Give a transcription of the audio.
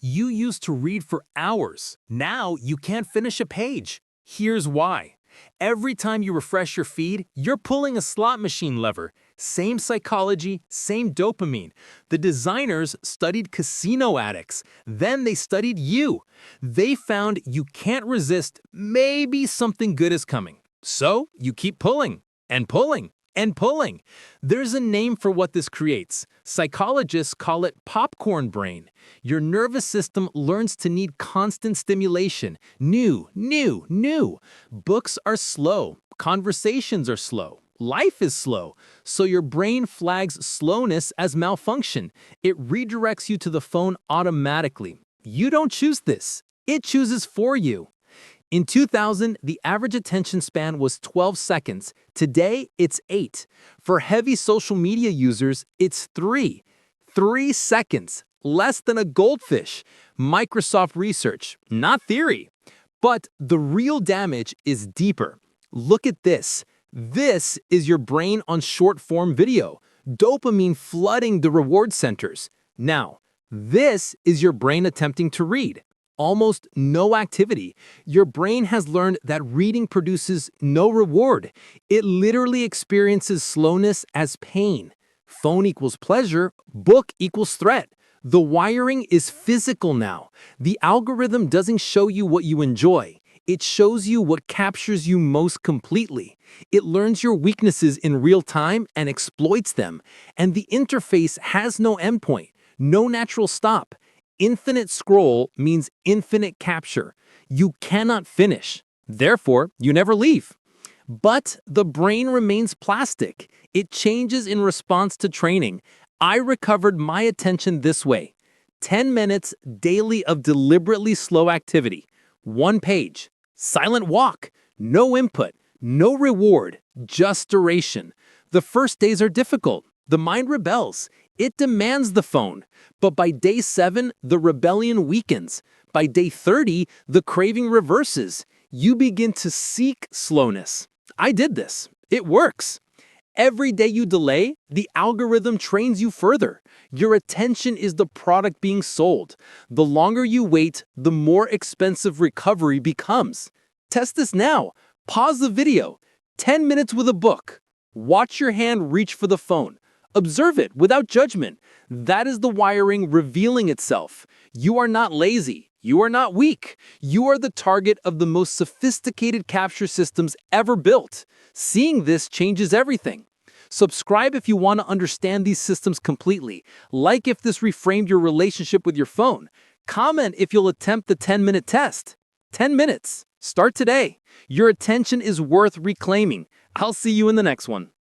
You used to read for hours. Now you can't finish a page. Here's why. Every time you refresh your feed, you're pulling a slot machine lever. Same psychology, same dopamine. The designers studied casino addicts. Then they studied you. They found you can't resist, maybe something good is coming. So you keep pulling and pulling and pulling. There's a name for what this creates. Psychologists call it popcorn brain. Your nervous system learns to need constant stimulation. New, new, new. Books are slow. Conversations are slow. Life is slow. So your brain flags slowness as malfunction. It redirects you to the phone automatically. You don't choose this. It chooses for you. In 2000, the average attention span was 12 seconds. Today, it's 8. For heavy social media users, it's 3. 3 seconds, less than a goldfish. Microsoft research, not theory. But the real damage is deeper. Look at this. This is your brain on short-form video. Dopamine flooding the reward centers. Now, this is your brain attempting to read. Almost no activity. Your brain has learned that reading produces no reward. It literally experiences slowness as pain. Phone equals pleasure, book equals threat. The wiring is physical now. The algorithm doesn't show you what you enjoy. It shows you what captures you most completely. It learns your weaknesses in real time and exploits them. And the interface has no endpoint, no natural stop. Infinite scroll means infinite capture. You cannot finish. Therefore, you never leave. But the brain remains plastic. It changes in response to training. I recovered my attention this way. 10 minutes daily of deliberately slow activity. 1 page. Silent walk. No input. No reward. Just duration. The first days are difficult. The mind rebels. It demands the phone. But by day 7, the rebellion weakens. By day 30, the craving reverses. You begin to seek slowness. I did this. It works. Every day you delay, the algorithm trains you further. Your attention is the product being sold. The longer you wait, the more expensive recovery becomes. Test this now. Pause the video. 10 minutes with a book. Watch your hand reach for the phone. Observe it without judgment. That is the wiring revealing itself. You are not lazy. You are not weak. You are the target of the most sophisticated capture systems ever built. Seeing this changes everything. Subscribe if you want to understand these systems completely. Like if this reframed your relationship with your phone. Comment if you'll attempt the 10-minute test. 10 minutes. Start today. Your attention is worth reclaiming. I'll see you in the next one.